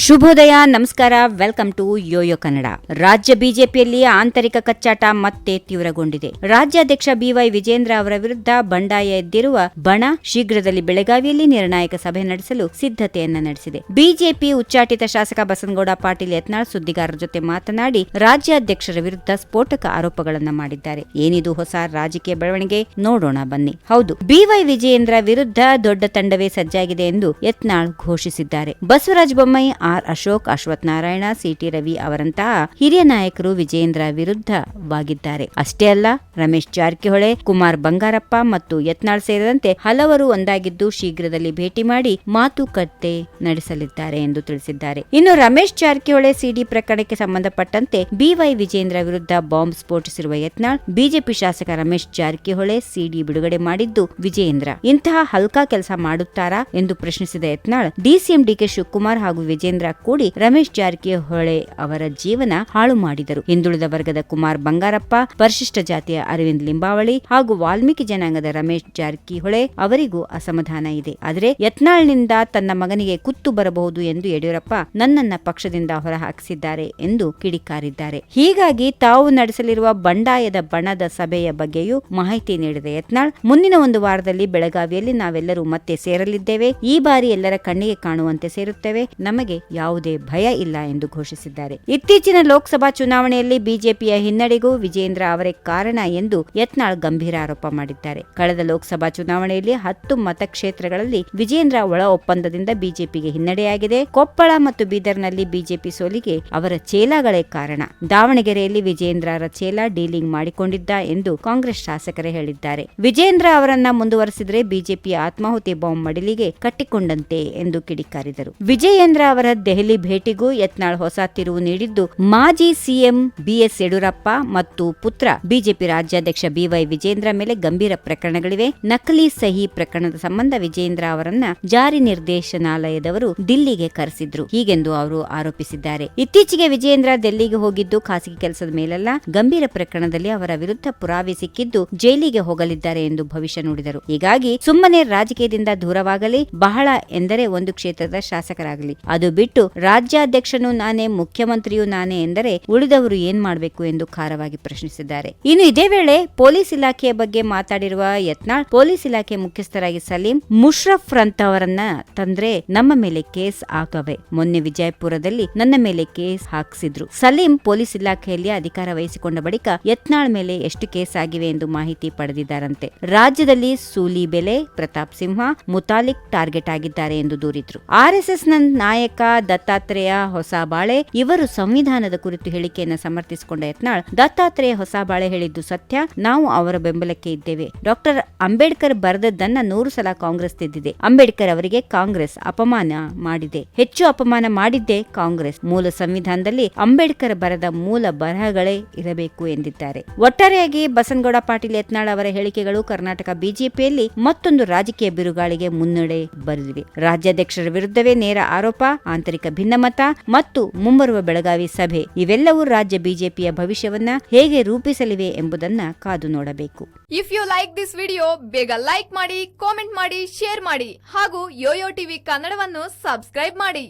ಶುಭೋದಯ, ನಮಸ್ಕಾರ. Welcome to YoYo Kannada. ರಾಜ್ಯ ಬಿಜೆಪಿಯಲ್ಲಿ ಆಂತರಿಕ ಕಚ್ಚಾಟ ಮತ್ತೆ ತೀವ್ರಗೊಂಡಿದೆ. ರಾಜ್ಯಾಧ್ಯಕ್ಷ ಬಿವೈ ವಿಜೇಂದ್ರ ಅವರ ವಿರುದ್ಧ ಬಂಡಾಯ ಎದ್ದಿರುವ ಬಣ ಶೀಘ್ರದಲ್ಲಿ ಬೆಳಗಾವಿಯಲ್ಲಿ ನಿರ್ಣಾಯಕ ಸಭೆ ನಡೆಸಲು ಸಿದ್ಧತೆಯನ್ನ ನಡೆಸಿದೆ. ಬಿಜೆಪಿ ಉಚ್ಚಾಟಿತ ಶಾಸಕ ಬಸನಗೌಡ ಪಾಟೀಲ್ ಯತ್ನಾಳ್ ಸುದ್ದಿಗಾರರ ಜೊತೆ ಮಾತನಾಡಿ ರಾಜ್ಯಾಧ್ಯಕ್ಷರ ವಿರುದ್ಧ ಸ್ಫೋಟಕ ಆರೋಪಗಳನ್ನ ಮಾಡಿದ್ದಾರೆ. ಏನಿದು ಹೊಸ ರಾಜಕೀಯ ಬೆಳವಣಿಗೆ? ನೋಡೋಣ ಬನ್ನಿ. ಹೌದು, ಬಿವೈ ವಿಜೇಂದ್ರ ವಿರುದ್ಧ ದೊಡ್ಡ ತಂಡವೇ ಸಜ್ಜಾಗಿದೆ ಎಂದು ಯತ್ನಾಳ್ ಘೋಷಿಸಿದ್ದಾರೆ. ಬಸವರಾಜ ಬೊಮ್ಮಾಯಿ, ಆರ್ ಅಶೋಕ್, ಅಶ್ವಥ್ ನಾರಾಯಣ, ಸಿಟಿ ರವಿ ಅವರಂತಹ ಹಿರಿಯ ನಾಯಕರು ವಿಜೇಂದ್ರ ವಿರುದ್ಧವಾಗಿದ್ದಾರೆ. ಅಷ್ಟೇ ಅಲ್ಲ, ರಮೇಶ್ ಜಾರಕಿಹೊಳಿ, ಕುಮಾರ್ ಬಂಗಾರಪ್ಪ ಮತ್ತು ಯತ್ನಾಳ್ ಸೇರಿದಂತೆ ಹಲವರು ಒಂದಾಗಿದ್ದು ಶೀಘ್ರದಲ್ಲಿ ಭೇಟಿ ಮಾಡಿ ಮಾತುಕತೆ ನಡೆಸಲಿದ್ದಾರೆ ಎಂದು ತಿಳಿಸಿದ್ದಾರೆ. ಇನ್ನು ರಮೇಶ್ ಜಾರಕಿಹೊಳಿ ಸಿಡಿ ಪ್ರಕರಣಕ್ಕೆ ಸಂಬಂಧಪಟ್ಟಂತೆ ಬಿವೈ ವಿಜೇಂದ್ರ ವಿರುದ್ಧ ಬಾಂಬ್ ಸ್ಫೋಟಿಸಿರುವ ಯತ್ನಾಳ್, ಬಿಜೆಪಿ ಶಾಸಕ ರಮೇಶ್ ಜಾರಕಿಹೊಳಿ ಸಿಡಿ ಬಿಡುಗಡೆ ಮಾಡಿದ್ದು ವಿಜೇಂದ್ರ ಇಂತಹ ಹಲ್ಕಾ ಕೆಲಸ ಮಾಡುತ್ತಾರಾ ಎಂದು ಪ್ರಶ್ನಿಸಿದ ಯತ್ನಾಳ್, ಡಿಸಿಎಂ ಡಿಕೆ ಶಿವಕುಮಾರ್ ಹಾಗೂ ವಿಜೇಂದ್ರ ಕೂಡಿ ರಮೇಶ್ ಜಾರಕಿಹೊಳಿ ಅವರ ಜೀವನ ಹಾಳು ಮಾಡಿದರು. ಹಿಂದುಳಿದ ವರ್ಗದ ಕುಮಾರ್ ಬಂಗಾರಪ್ಪ, ಪರಿಶಿಷ್ಟ ಜಾತಿಯ ಅರವಿಂದ್ ಲಿಂಬಾವಳಿ ಹಾಗೂ ವಾಲ್ಮೀಕಿ ಜನಾಂಗದ ರಮೇಶ್ ಜಾರಕಿಹೊಳಿ ಅವರಿಗೂ ಅಸಮಾಧಾನ ಇದೆ. ಆದರೆ ಯತ್ನಾಳ್ನಿಂದ ತನ್ನ ಮಗನಿಗೆ ಕುತ್ತು ಬರಬಹುದು ಎಂದು ಯಡಿಯೂರಪ್ಪ ನನ್ನನ್ನ ಪಕ್ಷದಿಂದ ಹೊರಹಾಕಿಸಿದ್ದಾರೆ ಎಂದು ಕಿಡಿಕಾರಿದ್ದಾರೆ. ಹೀಗಾಗಿ ತಾವು ನಡೆಸಲಿರುವ ಬಂಡಾಯದ ಬಣದ ಸಭೆಯ ಬಗ್ಗೆಯೂ ಮಾಹಿತಿ ನೀಡಿದ ಯತ್ನಾಳ್, ಮುಂದಿನ ಒಂದು ವಾರದಲ್ಲಿ ಬೆಳಗಾವಿಯಲ್ಲಿ ನಾವೆಲ್ಲರೂ ಮತ್ತೆ ಸೇರಲಿದ್ದೇವೆ. ಈ ಬಾರಿ ಎಲ್ಲರ ಕಣ್ಣಿಗೆ ಕಾಣುವಂತೆ ಸೇರುತ್ತೇವೆ. ನಮಗೆ ಯಾವುದೇ ಭಯ ಇಲ್ಲ ಎಂದು ಘೋಷಿಸಿದ್ದಾರೆ. ಇತ್ತೀಚಿನ ಲೋಕಸಭಾ ಚುನಾವಣೆಯಲ್ಲಿ ಬಿಜೆಪಿಯ ಹಿನ್ನಡೆಗೂ ವಿಜೇಂದ್ರ ಅವರೇ ಕಾರಣ ಎಂದು ಯತ್ನಾಳ್ ಗಂಭೀರ ಆರೋಪ ಮಾಡಿದ್ದಾರೆ. ಕಳೆದ ಲೋಕಸಭಾ ಚುನಾವಣೆಯಲ್ಲಿ 10 ಮತಕ್ಷೇತ್ರಗಳಲ್ಲಿ ವಿಜೇಂದ್ರ ಒಳ ಒಪ್ಪಂದದಿಂದ ಬಿಜೆಪಿಗೆ ಹಿನ್ನಡೆಯಾಗಿದೆ. ಕೊಪ್ಪಳ ಮತ್ತು ಬೀದರ್ನಲ್ಲಿ ಬಿಜೆಪಿ ಸೋಲಿಗೆ ಅವರ ಚೇಲಾಗಳೇ ಕಾರಣ. ದಾವಣಗೆರೆಯಲ್ಲಿ ವಿಜೇಂದ್ರರ ಚೇಲ ಡೀಲಿಂಗ್ ಮಾಡಿಕೊಂಡಿದ್ದ ಎಂದು ಕಾಂಗ್ರೆಸ್ ಶಾಸಕರೇ ಹೇಳಿದ್ದಾರೆ. ವಿಜೇಂದ್ರ ಅವರನ್ನ ಮುಂದುವರೆಸಿದರೆ ಬಿಜೆಪಿಯ ಆತ್ಮಾಹುತಿ ಬಾಂಬ್ ಮಡಿಲಿಗೆ ಕಟ್ಟಿಕೊಂಡಂತೆ ಎಂದು ಕಿಡಿಕಾರಿದರು. ವಿಜಯೇಂದ್ರ ಅವರ ದೆಹಲಿ ಭೇಟಿಗೂ ಯತ್ನಾಳ್ ಹೊಸ ತಿರುವು ನೀಡಿದ್ದು, ಮಾಜಿ ಸಿಎಂ ಬಿಎಸ್ ಯಡಿಯೂರಪ್ಪ ಮತ್ತು ಪುತ್ರ ಬಿಜೆಪಿ ರಾಜ್ಯಾಧ್ಯಕ್ಷ ಬಿವೈ ವಿಜೇಂದ್ರ ಮೇಲೆ ಗಂಭೀರ ಪ್ರಕರಣಗಳಿವೆ. ನಕಲಿ ಸಹಿ ಪ್ರಕರಣದ ಸಂಬಂಧ ವಿಜೇಂದ್ರ ಅವರನ್ನ ಜಾರಿ ನಿರ್ದೇಶನಾಲಯದವರು ದಿಲ್ಲಿಗೆ ಕರೆಸಿದ್ರು, ಹೀಗೆಂದು ಅವರು ಆರೋಪಿಸಿದ್ದಾರೆ. ಇತ್ತೀಚೆಗೆ ವಿಜೇಂದ್ರ ದಿಲ್ಲಿಗೆ ಹೋಗಿದ್ದು ಖಾಸಗಿ ಕೆಲಸದ ಮೇಲಲ್ಲ, ಗಂಭೀರ ಪ್ರಕರಣದಲ್ಲಿ ಅವರ ವಿರುದ್ಧ ಪುರಾವೆ ಸಿಕ್ಕಿದ್ದು ಜೈಲಿಗೆ ಹೋಗಲಿದ್ದಾರೆ ಎಂದು ಭವಿಷ್ಯ ನುಡಿದರು. ಹೀಗಾಗಿ ಸುಮ್ಮನೆ ರಾಜಕೀಯದಿಂದ ದೂರವಾಗಲಿ, ಬಹಳ ಎಂದರೆ ಒಂದು ಕ್ಷೇತ್ರದ ಶಾಸಕರಾಗಲಿ, ಅದು ಬಿಟ್ಟು ರಾಜ್ಯಾಧ್ಯಕ್ಷನು ನಾನೇ, ಮುಖ್ಯಮಂತ್ರಿಯೂ ನಾನೇ ಎಂದರೆ ಉಳಿದವರು ಏನ್ ಮಾಡಬೇಕು ಎಂದು ಖಾರವಾಗಿ ಪ್ರಶ್ನಿಸಿದ್ದಾರೆ. ಇನ್ನು ಇದೇ ವೇಳೆ ಪೊಲೀಸ್ ಇಲಾಖೆಯ ಬಗ್ಗೆ ಮಾತಾಡಿರುವ ಯತ್ನಾಳ್, ಪೊಲೀಸ್ ಇಲಾಖೆ ಮುಖ್ಯಸ್ಥರಾಗಿ ಸಲೀಂ, ಮುಷ್ರಫ್ ರಂತವರನ್ನ ತಂದ್ರೆ ನಮ್ಮ ಮೇಲೆ ಕೇಸ್ ಆಗವೆ. ಮೊನ್ನೆ ವಿಜಯಪುರದಲ್ಲಿ ನನ್ನ ಮೇಲೆ ಕೇಸ್ ಹಾಕಿಸಿದ್ರು. ಸಲೀಂ ಪೊಲೀಸ್ ಇಲಾಖೆಯಲ್ಲಿ ಅಧಿಕಾರ ವಹಿಸಿಕೊಂಡ ಬಳಿಕ ಯತ್ನಾಳ್ ಮೇಲೆ ಎಷ್ಟು ಕೇಸ್ ಆಗಿವೆ ಎಂದು ಮಾಹಿತಿ ಪಡೆದಿದ್ದಾರಂತೆ. ರಾಜ್ಯದಲ್ಲಿ ಸೂಲಿಬೆಲೆ, ಪ್ರತಾಪ್ ಸಿಂಹ, ಮುತಾಲಿಕ್ ಟಾರ್ಗೆಟ್ ಆಗಿದ್ದಾರೆ ಎಂದು ದೂರಿದ್ರು. ಆರ್ಎಸ್ಎಸ್ ನ ನಾಯಕ ದತ್ತಾತ್ರೇಯ ಹೊಸಬಾಳೆ ಇವರು ಸಂವಿಧಾನದ ಕುರಿತು ಹೇಳಿಕೆಯನ್ನು ಸಮರ್ಥಿಸಿಕೊಂಡ ಯತ್ನಾಳ್, ದತ್ತಾತ್ರೇಯ ಹೊಸಬಾಳೆ ಹೇಳಿದ್ದು ಸತ್ಯ, ನಾವು ಅವರ ಬೆಂಬಲಕ್ಕೆ ಇದ್ದೇವೆ. ಡಾಕ್ಟರ್ ಅಂಬೇಡ್ಕರ್ ಬರೆದದ್ದನ್ನ 100 ಸಲ ಕಾಂಗ್ರೆಸ್ ತಿದ್ದಿದೆ. ಅಂಬೇಡ್ಕರ್ ಅವರಿಗೆ ಕಾಂಗ್ರೆಸ್ ಅಪಮಾನ ಮಾಡಿದೆ, ಹೆಚ್ಚು ಅಪಮಾನ ಮಾಡಿದ್ದೇ ಕಾಂಗ್ರೆಸ್. ಮೂಲ ಸಂವಿಧಾನದಲ್ಲಿ ಅಂಬೇಡ್ಕರ್ ಬರೆದ ಮೂಲ ಬರಹಗಳೇ ಇರಬೇಕು ಎಂದಿದ್ದಾರೆ. ಒಟ್ಟಾರೆಯಾಗಿ ಬಸನಗೌಡ ಪಾಟೀಲ್ ಯತ್ನಾಳ್ ಅವರ ಹೇಳಿಕೆಗಳು ಕರ್ನಾಟಕ ಬಿಜೆಪಿಯಲ್ಲಿ ಮತ್ತೊಂದು ರಾಜಕೀಯ ಬಿರುಗಾಳಿಗೆ ಮುನ್ನಡೆ ಬರೆದಿವೆ. ರಾಜ್ಯಾಧ್ಯಕ್ಷರ ವಿರುದ್ಧವೇ ನೇರ ಆರೋಪ, ಆಂತರಿಕ ಭಿನ್ನಮತ ಮತ್ತು ಮುಂಬರುವ ಬೆಳಗಾವಿ ಸಭೆ ಇವೆಲ್ಲವೂ ರಾಜ್ಯ ಬಿಜೆಪಿಯ ಭವಿಷ್ಯವನ್ನ ಹೇಗೆ ರೂಪಿಸಲಿವೆ ಎಂಬುದನ್ನ ಕಾದು ನೋಡಬೇಕು. If you like this video, ಬೇಗ ಲೈಕ್ ಮಾಡಿ, ಕಾಮೆಂಟ್ ಮಾಡಿ, ಶೇರ್ ಮಾಡಿ ಹಾಗೂ ಯೋಯೋ ಟಿವಿ ಕನ್ನಡವನ್ನು ಸಬ್ಸ್ಕ್ರೈಬ್ ಮಾಡಿ.